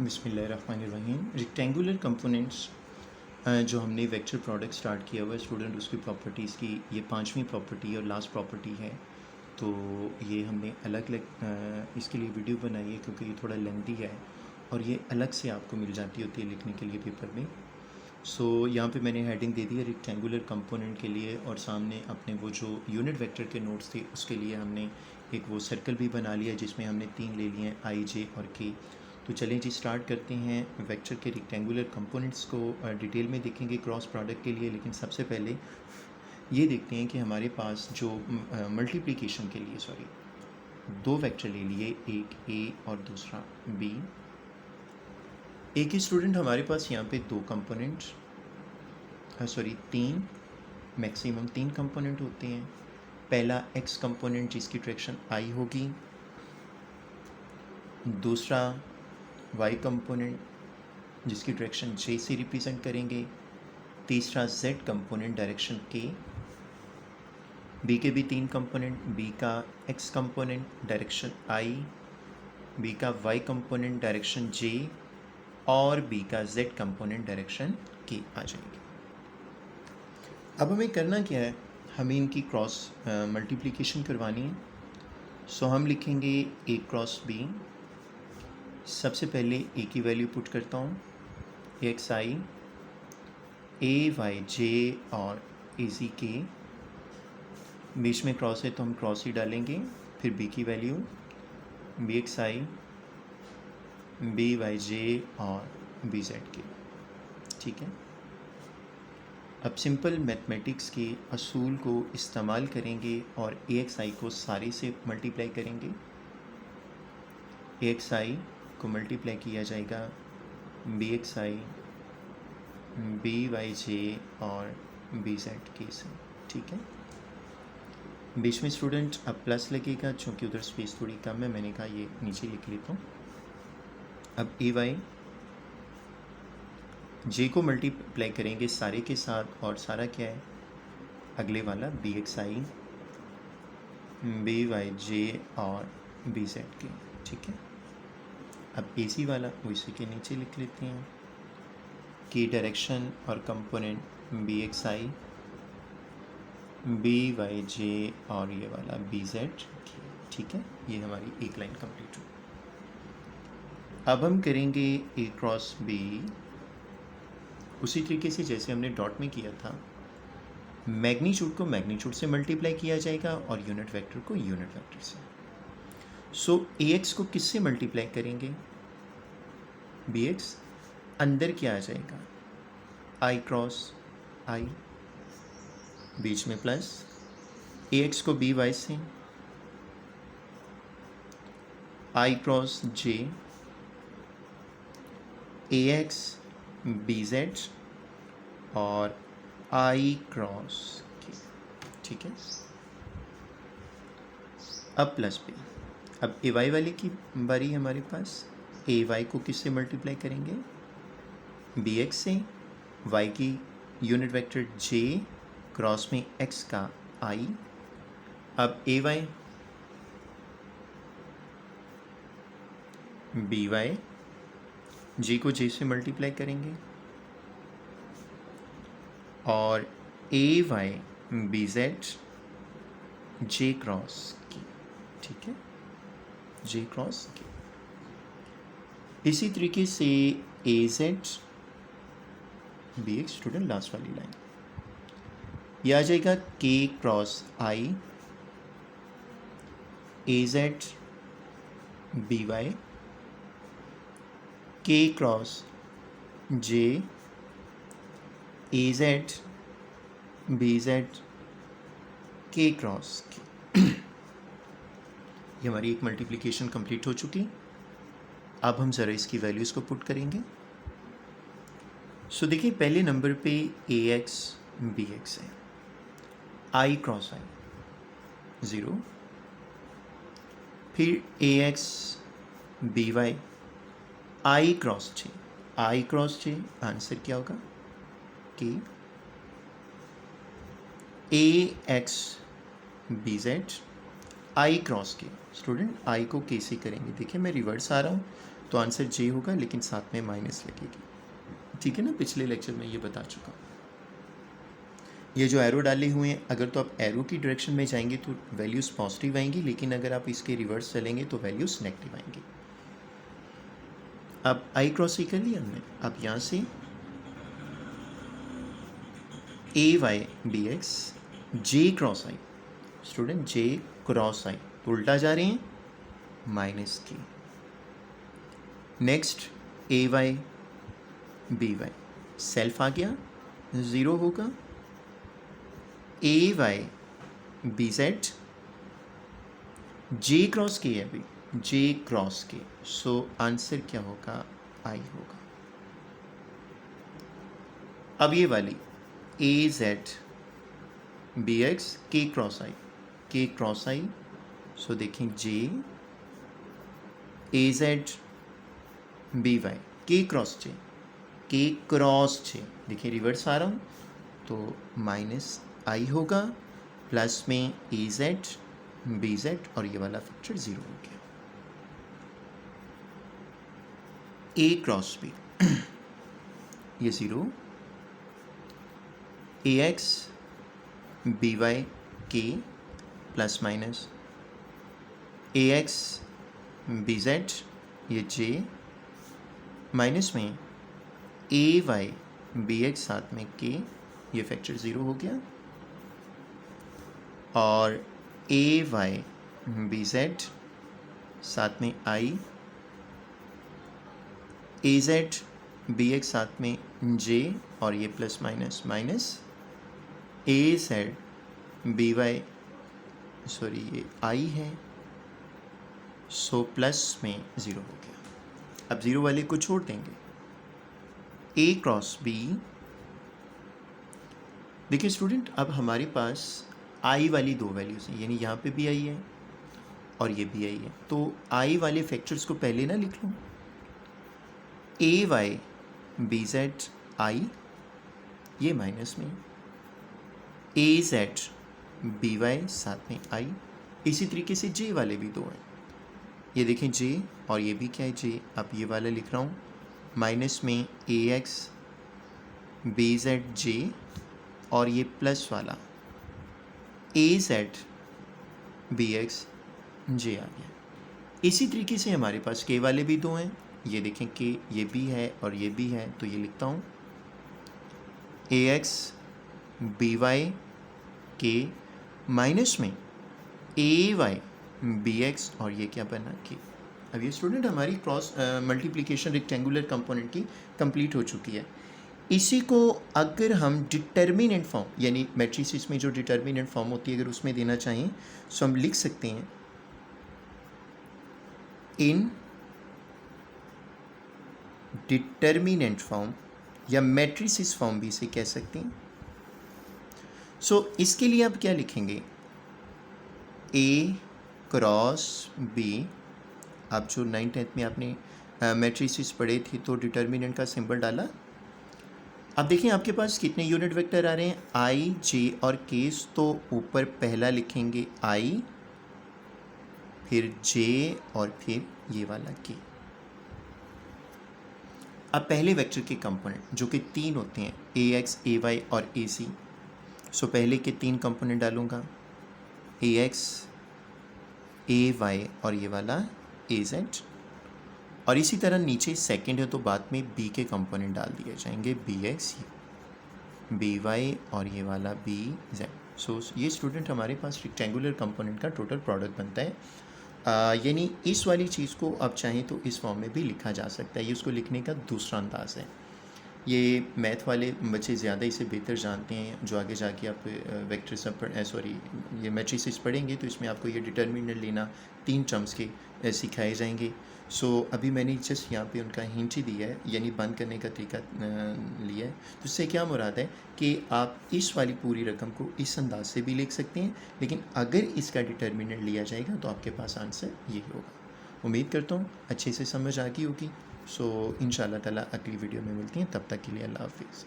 बिस्मिल्लाहिर्रहमानिर्रहीम। Rectangular components जो हमने वेक्टर प्रोडक्ट स्टार्ट किया हुआ है स्टूडेंट, उसकी प्रॉपर्टीज़ की ये पांचवी प्रॉपर्टी और लास्ट प्रॉपर्टी है। तो ये हमने अलग अलग इसके लिए वीडियो बनाई है क्योंकि ये थोड़ा लेंथी है और ये अलग से आपको मिल जाती होती है लिखने के लिए पेपर में। सो यहाँ पे मैंने हेडिंग दे दी है रेक्टेंगुलर कंपोनेंट के लिए, और सामने अपने वो जो यूनिट वेक्टर के नोट्स थे उसके लिए हमने एक वो सर्कल भी बना लिया जिसमें हमने 3 ले लिए हैं, आई, जे और के। तो चलें जी, स्टार्ट करते हैं वेक्टर के रेक्टेंगुलर कंपोनेंट्स को। डिटेल में देखेंगे क्रॉस प्रोडक्ट के लिए, लेकिन सबसे पहले ये देखते हैं कि हमारे पास जो मल्टीप्लिकेशन के लिए दो वेक्टर ले लिए, एक ए और दूसरा बी। एक ही स्टूडेंट हमारे पास यहाँ पे दो कंपोनेंट्स तीन, मैक्सिमम 3 कंपोनेंट होते हैं। पहला एक्स कंपोनेंट जिसकी डायरेक्शन आई होगी, दूसरा वाई कंपोनेंट जिसकी डायरेक्शन जे से रिप्रेजेंट करेंगे, तीसरा z component direction k. B के भी 3 कंपोनेंट, बी का x component direction i, B का वाई कंपोनेंट डायरेक्शन जे और बी का जेड कंपोनेंट डायरेक्शन के आ जाएंगे। अब हमें करना क्या है, हमें इनकी क्रॉस मल्टीप्लिकेशन करवानी है। सो हम लिखेंगे ए क्रॉस बी। सबसे पहले ए की वैल्यू पुट करता हूँ, एक्स आई, ए वाई जे और ए जी के। बीच में क्रॉस है तो हम क्रॉस ही डालेंगे। फिर बी की वैल्यू बी एक्स आई, बी वाई जे और बी जेड के। ठीक है, अब सिंपल मैथमेटिक्स के असूल को इस्तेमाल करेंगे और ए एक्स आई को सारे से मल्टीप्लाई करेंगे। ए एक्स आई को मल्टीप्लाई किया जाएगा बी एक्स आई, बी वाई जे और बी जेड के से। ठीक है, बीच में स्टूडेंट अब प्लस लगेगा चूँकि उधर स्पेस थोड़ी कम है, मैंने कहा ये नीचे लिख लेता हूँ। अब ए वाई जे को मल्टीप्लाई करेंगे सारे के साथ, और सारा क्या है अगले वाला बी एक्स आई, बी वाई जे और बी जेड के। ठीक है, अब ए सी वाला वो इसी के नीचे लिख लेते हैं कि डायरेक्शन और कंपोनेंट बी एक्स आई, बी वाई जे और ये वाला बी जेड। ठीक है, ये हमारी एक लाइन कंप्लीट हो। अब हम करेंगे ए क्रॉस बी उसी तरीके से जैसे हमने डॉट में किया था। मैग्नीट्यूड को मैग्नीट्यूड से मल्टीप्लाई किया जाएगा और यूनिट वेक्टर को यूनिट वेक्टर से। सो ए एक्स को किससे मल्टीप्लाई करेंगे, बी एक्स, अंदर क्या आ जाएगा आई क्रॉस आई, बीच में प्लस, ए एक्स को बी वाई से, आई क्रॉस जे, ए एक्स बी जेड और आई क्रॉस के। ठीक है, अब प्लस बी। अब ए वाई वाले की बारी हमारे पास। ए वाई को किससे मल्टीप्लाई करेंगे, बी एक्स से, वाई की यूनिट वेक्टर जे, क्रॉस में एक्स का आई। अब A Y B Y, J को जे से मल्टीप्लाई करेंगे और A Y B Z J cross की। ठीक है, जे क्रॉस की। इसी तरीके से A Z B X, student last वाली लाइन यह आ जाएगा K cross I, A Z B Y, K cross J, A Z B Z के क्रॉस के। ये हमारी एक मल्टीप्लिकेशन कंप्लीट हो चुकी। अब हम ज़रा इसकी वैल्यूज़ को पुट करेंगे। सो देखिए, पहले नंबर पे ए एक्स बी एक्स है, आई क्रॉस आई 0, फिर A X B Y, I cross J, I cross J, answer क्या होगा कि A X B Z I cross K. Student I को के से करेंगे, देखिए मैं रिवर्स आ रहा हूँ तो आंसर जे होगा, लेकिन साथ में माइनस लगेगी। ठीक है ना, पिछले लेक्चर में ये बता चुका हूँ। ये जो एरो डाले हुए हैं, अगर तो आप एरो की डायरेक्शन में जाएंगे तो वैल्यूज़ पॉजिटिव आएंगी, लेकिन अगर आप इसके रिवर्स चलेंगे तो वैल्यूज़ नेगेटिव आएंगी। अब आई क्रॉस ई कर लिया हमने। अब यहाँ से ए वाई बी एक्स जे क्रॉस आई, स्टूडेंट जे क्रॉस आई तो उल्टा जा रहे हैं, माइनस के। नेक्स्ट ए वाई बी वाई सेल्फ आ गया, ज़ीरो होगा। ए Y B Z J cross के है अभी, जे क्रॉस के, सो आंसर क्या होगा, आई होगा। अब ये वाली ए जेड बी एक्स के क्रॉस आई, के क्रॉस आई, सो देखें जे A Z B Y K cross जे, के क्रॉस जे, देखिए रिवर्स आ रहा हूँ तो माइनस आई होगा, प्लस में ए जेड बी जेड और ये वाला फैक्टर ज़ीरो हो गया। ए क्रॉस बी ये ज़ीरो, ए एक्स बी वाई के प्लस माइनस ए एक्स बी जेड ये जे, माइनस में ए वाई बी एक्स साथ में के, ये फैक्टर ज़ीरो हो गया। और ए वाई बी जेड साथ में आई, ए जेड बी एक्स साथ में जे और ये प्लस माइनस माइनस ए जेड बी वाई, सॉरी ये आई है, सो प्लस में ज़ीरो हो गया। अब ज़ीरो वाले को छोड़ देंगे। ए क्रॉस बी, देखिए स्टूडेंट अब हमारे पास आई वाली दो वैल्यूज़ हैं, यानी यहाँ पे भी आई है और ये भी आई है, तो आई वाले फैक्टर्स को पहले ना लिख लूँ। ए वाई बी जेड आई, ये माइनस में ए जेड बी वाई साथ में आई। इसी तरीके से जे वाले भी दो हैं, ये देखें जे और ये भी क्या है जे। अब ये वाला लिख रहा हूँ, माइनस में ए एक्स बी जेड जे और ये प्लस वाला ए जेड बी एक्स जे आ गया। इसी तरीके से हमारे पास के वाले भी दो हैं, ये देखें कि ये भी है और ये भी है, तो ये लिखता हूँ ए एक्स बी वाई के माइनस में ए वाई बी एक्स और ये क्या बना के। अब ये स्टूडेंट हमारी क्रॉस मल्टीप्लिकेशन रेक्टेंगुलर कंपोनेंट की कंप्लीट हो चुकी है। इसी को अगर हम डिटर्मिनेंट फॉर्म यानी मैट्रिसेस में जो डिटर्मिनेंट फॉर्म होती है अगर उसमें देना चाहें तो हम लिख सकते हैं इन डिटर्मिनेंट फॉर्म या मैट्रिसेस फॉर्म भी इसे कह सकते हैं। सो इसके लिए आप क्या लिखेंगे, ए क्रॉस बी। आप जो 9th-10th में आपने मैट्रिसेस पढ़े थे तो डिटर्मिनेंट का सिंबल डाला। अब देखिए आपके पास कितने यूनिट वेक्टर आ रहे हैं, आई जे और के, तो ऊपर पहला लिखेंगे आई, फिर जे और फिर ये वाला के। अब पहले वेक्टर के कंपोनेंट जो कि तीन होते हैं, ए एक्स ए वाई और ए सी। सो पहले के तीन कंपोनेंट डालूँगा, ए एक्स ए वाई और ये वाला ए जेड। और इसी तरह नीचे सेकंड है तो बाद में बी के कंपोनेंट डाल दिए जाएंगे, बी एक्स बी वाई और ये वाला बी जेड। सो ये स्टूडेंट हमारे पास रेक्टेंगुलर कंपोनेंट का टोटल प्रोडक्ट बनता है। यानी इस वाली चीज़ को आप चाहें तो इस फॉर्म में भी लिखा जा सकता है, ये उसको लिखने का दूसरा अंदाज़ है। ये मैथ वाले बच्चे ज़्यादा इसे बेहतर जानते हैं, जो आगे जाके आप वेक्टर सब सॉरी ये मैट्रिसेस पढ़ेंगे तो इसमें आपको ये डिटर्मिनेंट लेना तीन टर्म्स के सिखाए जाएंगे। सो अभी मैंने जस्ट यहाँ पे उनका हिंट ही दिया है, यानी बंद करने का तरीका लिया है। तो इससे क्या मुराद है कि आप इस वाली पूरी रकम को इस अंदाज से भी लिख सकते हैं, लेकिन अगर इसका डिटर्मिनेंट लिया जाएगा तो आपके पास आंसर यही होगा। उम्मीद करता हूँ अच्छे से समझ आ गई होगी। सो इंशाल्लाह ताला अगली वीडियो में मिलती हैं, तब तक के लिए अल्लाह हाफिज़।